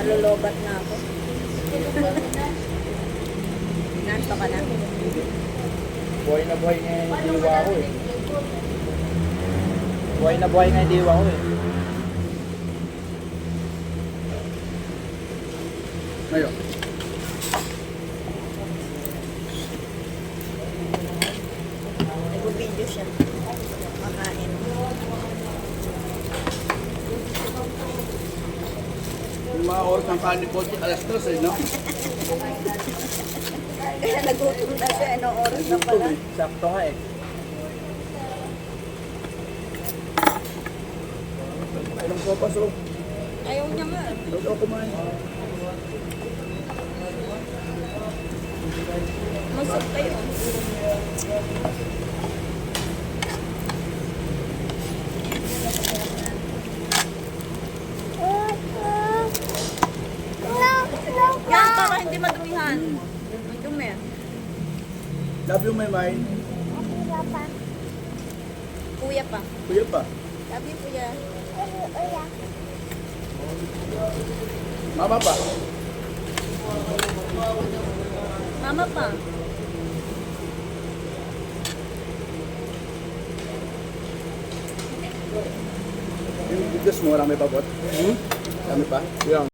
Nalulobat na ako. Nanto ka na. Buhay na buhay nga yung diwa ko eh. Buhay na buhay nga yung diwa ko eh. Ngayon. Nag-video siya. Makain. Yung mga oras ng kanin ko, alas 2 eh, no? Kaya nagutom na siya. Anong oras na pala? Sakto nga eh. Ilang sopas oh. Ayaw niya nga. Huwag ako kumain. Masok kayo. Yan, para hindi madumihan. Madumi. Love you, my mind. Kuya pa. Kuya pa. Love you, kuya. Mama pa. Mama pa. Yung bigas mo, marami pa bot? Marami pa? Yeah.